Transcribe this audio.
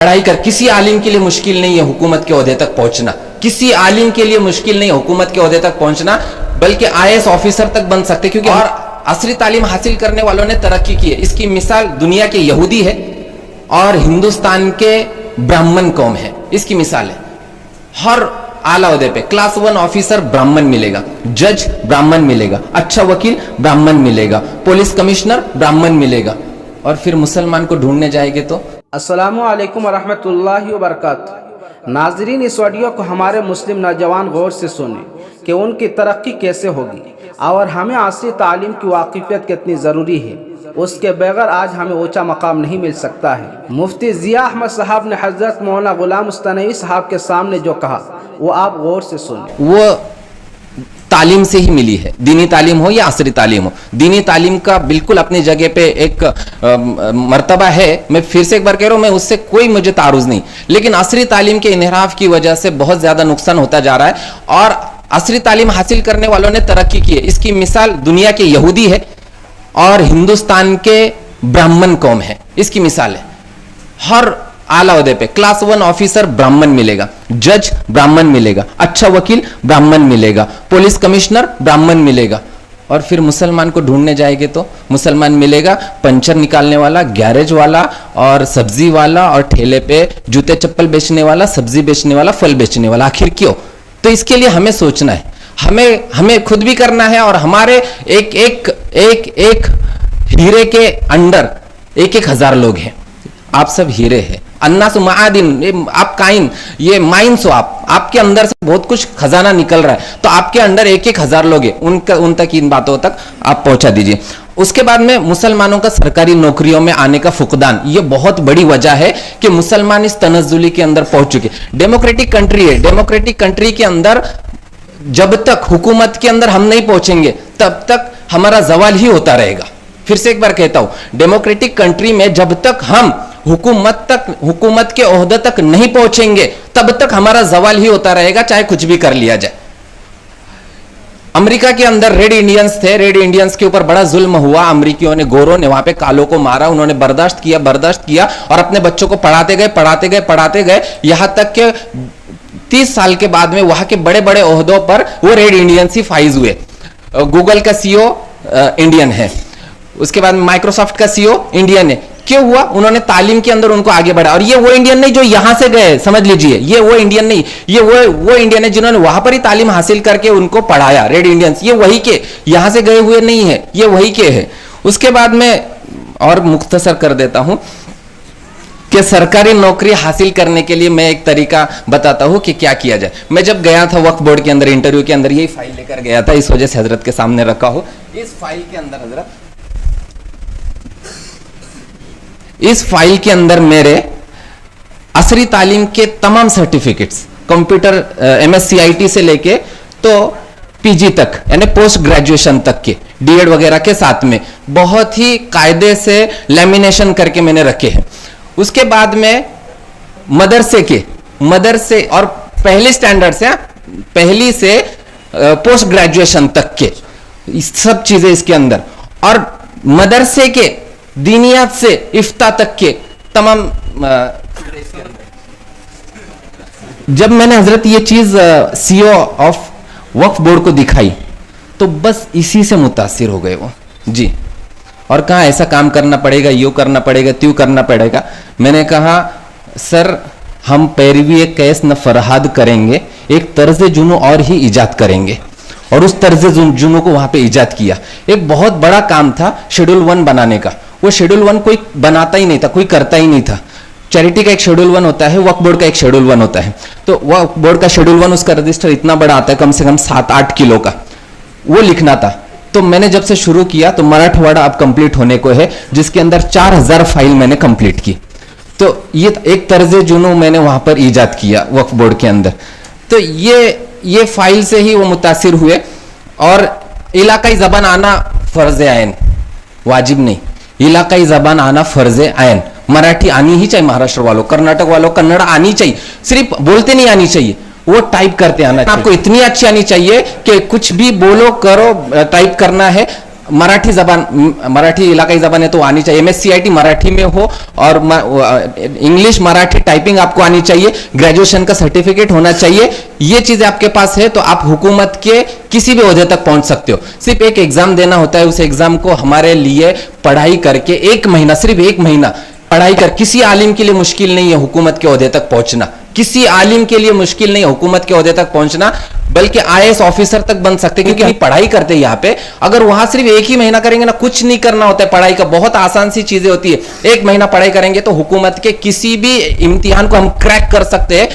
पढ़ाई कर। किसी आलिम के लिए मुश्किल नहीं है हुकूमत के ओहदे तक पहुंचना, किसी आलिम के लिए मुश्किल नहीं है हुकूमत के ओहदे तक पहुंचना, बल्कि IAS ऑफिसर तक बन सकते, क्योंकि और असली तालीम हासिल करने वालों ने तरक्की की है। इसकी मिसाल दुनिया के यहूदी है और हिंदुस्तान के ब्राह्मण कौम है, इसकी मिसाल है। हर आला ओहदे पे क्लास 1 ऑफिसर ब्राह्मण मिलेगा, जज ब्राह्मण मिलेगा, अच्छा वकील ब्राह्मण मिलेगा, पुलिस कमिश्नर ब्राह्मण मिलेगा। और फिर मुसलमान को ढूंढने जाएंगे तो अस्सलामु अलैकुम वरहमतुल्लाहि वबरकातुहू। नाजरीन, इस वीडियो को हमारे मुस्लिम नौजवान गौर से सुने कि उनकी तरक्की कैसे होगी और हमें असली तालीम की वाकिफियत कितनी ज़रूरी है। उसके बगैर आज हमें ऊंचा मकाम नहीं मिल सकता है। मुफ्ती ज़िया अहमद साहब ने हज़रत मौलाना गुलाम मुस्तनवी साहब के सामने जो कहा वो आप गौर से सुने। वो तालीम से ही मिली है, दीनी तालीम हो या असरी तालीम हो। दीनी तालीम का बिल्कुल अपनी जगह पे एक मर्तबा है, मैं फिर से एक बार कह रहा हूं, मैं उससे कोई मुझे तारुज नहीं, लेकिन असरी तालीम के इन्हिराफ की वजह से बहुत ज्यादा नुकसान होता जा रहा है और असरी तालीम हासिल करने वालों ने तरक्की की है। इसकी मिसाल दुनिया के यहूदी है और हिंदुस्तान के ब्राह्मण कौम है, इसकी मिसाल है। हर आला ओहदे पे क्लास 1 ऑफिसर ब्राह्मण मिलेगा, जज ब्राह्मण मिलेगा, अच्छा वकील ब्राह्मण मिलेगा, पुलिस कमिश्नर ब्राह्मण मिलेगा। और फिर मुसलमान को ढूंढने जाएंगे तो मुसलमान मिलेगा पंचर निकालने वाला, गैरेज वाला और सब्जी वाला और ठेले पे जूते चप्पल बेचने वाला, सब्जी बेचने वाला, फल बेचने वाला। आखिर क्यों? तो इसके लिए हमें सोचना है, हमें खुद भी करना है और हमारे एक एक एक एक हीरे के अंडर 1,000 लोग हैं। आप सब हीरे हैं, अन्नास मादिन, आप काइन, ये माइंस हो, आपके अंदर से बहुत कुछ खजाना निकल रहा है, तो आपके अंदर 1,000 लोग हैं, उन तक इन बातों तक आप पहुंचा दीजिए। उसके बाद में मुसलमानों का सरकारी नौकरियों में आने का फुकदान, ये बहुत बड़ी वजह है कि मुसलमान इस तनज़्ज़ुली के अंदर पहुंच चुके। डेमोक्रेटिक कंट्री है, डेमोक्रेटिक कंट्री के अंदर जब तक हुकूमत के अंदर हम नहीं पहुंचेंगे तब तक हमारा जवाल ही होता रहेगा। फिर से एक बार कहता हूं, डेमोक्रेटिक कंट्री में जब तक हम हुकूमत के ओहदे तक नहीं पहुंचेंगे तब तक हमारा जवाल ही होता रहेगा, चाहे कुछ भी कर लिया जाए। अमेरिका के अंदर रेड इंडियंस थे, रेड इंडियंस के ऊपर बड़ा जुल्म हुआ, अमेरिकियों ने, गोरों ने वहां पे कालों को मारा, उन्होंने बर्दाश्त किया और अपने बच्चों को पढ़ाते गए यहां तक कि 30 साल के बाद में वहां के बड़े बड़े ओहदों पर वो रेड इंडियंस ही फाइज हुए। गूगल का CEO इंडियन है, उसके बाद माइक्रोसॉफ्ट का CEO इंडियन है। क्यों हुआ? उन्होंने तालीम के अंदर उनको आगे बढ़ा। और ये वो इंडियन नहीं जो यहां से गए, समझ लीजिए, ये वो इंडियन नहीं, ये वो इंडियन है जिन्होंने वहां पर ही तालीम हासिल करके उनको पढ़ाया। रेड इंडियंस ये वही के, यहां से गए हुए नहीं है, ये वही के है। उसके बाद में और मुख्तसर कर देता हूं कि सरकारी नौकरी हासिल करने के लिए मैं एक तरीका बताता हूं कि क्या किया जाए। मैं जब गया था वक्फ बोर्ड के अंदर इंटरव्यू के अंदर, यही फाइल लेकर गया था, इस वजह से हजरत के सामने रखा हो। इस फाइल के अंदर हजरत, इस फाइल के अंदर मेरे असरी तालीम के तमाम सर्टिफिकेट्स, कंप्यूटर MSc IT से लेके तो PG तक, यानी पोस्ट ग्रेजुएशन तक के, D.Ed वगैरह के साथ में बहुत ही कायदे से लैमिनेशन करके मैंने रखे हैं। उसके बाद में मदरसे और पहले स्टैंडर्ड से, पहली से पोस्ट ग्रेजुएशन तक के सब चीजें इसके अंदर, और मदरसे के दीनियात से इफ्ता तक के तमाम। जब मैंने हजरत ये चीज CEO ऑफ वक्फ बोर्ड को दिखाई तो बस इसी से मुतासिर हो गए वो जी, और कहा ऐसा काम करना पड़ेगा, यूं करना पड़ेगा, त्यों करना पड़ेगा। मैंने कहा सर, हम पैरवी एक कैस न फरहाद करेंगे, एक तर्ज जुनू और ही इजाद करेंगे, और उस तर्ज जुनू को वहां पे इजाद किया। एक बहुत बड़ा काम था शेड्यूल 1 बनाने का, वो शेड्यूल 1 कोई बनाता ही नहीं था, कोई करता ही नहीं था। चैरिटी का एक शेड्यूल 1 होता है, वक्फ बोर्ड का एक शेड्यूल 1 होता है। तो वक्फ बोर्ड का शेड्यूल 1, उसका रजिस्टर इतना बड़ा आता है, कम से कम 7-8 किलो का, वो लिखना था। तो मैंने जब से शुरू किया तो मराठवाड़ा अब कंप्लीट होने को है, जिसके अंदर 4000 फाइल मैंने कंप्लीट की। तो ये एक तर्ज जुनू मैंने वहां पर ईजाद किया वक्फ बोर्ड के अंदर। तो ये फाइल से ही वो मुतासिर हुए। और इलाकाई जबान आना फर्ज आयन, वाजिब नहीं, इलाकाई जबान आना फर्ज आयन। मराठी आनी ही चाहिए, महाराष्ट्र वालों, कर्नाटक वालों कन्नड़ आनी चाहिए, सिर्फ बोलते नहीं आनी चाहिए, वो टाइप करते आना चाहिए। आपको इतनी अच्छी आनी चाहिए कि कुछ भी बोलो करो, टाइप करना है मराठी जबान, मराठी इलाकाई जबान है तो आनी चाहिए, MSCIT मराठी में हो और इंग्लिश मराठी टाइपिंग आपको आनी चाहिए, ग्रेजुएशन का सर्टिफिकेट होना चाहिए। ये चीजें आपके पास है तो आप हुकूमत के किसी भी ओहदे तक पहुंच सकते हो। सिर्फ एक एग्जाम देना होता है, उस एग्जाम को हमारे लिए पढ़ाई करके 1 महीना, सिर्फ 1 महीना पढ़ाई कर, किसी आलिम के लिए मुश्किल नहीं है हुकूमत के ओहदे तक पहुंचना, किसी आलिम के लिए मुश्किल नहीं है हुकूमत के ओहदे तक पहुंचना, बल्कि IAS ऑफिसर तक बन सकते हैं, क्योंकि हम पढ़ाई करते हैं यहाँ पे। अगर वहां सिर्फ 1 ही महीना करेंगे ना, कुछ नहीं करना होता है पढ़ाई का, बहुत आसान सी चीजें होती है। 1 महीना पढ़ाई करेंगे तो हुकूमत के किसी भी इम्तिहान को हम क्रैक कर सकते हैं।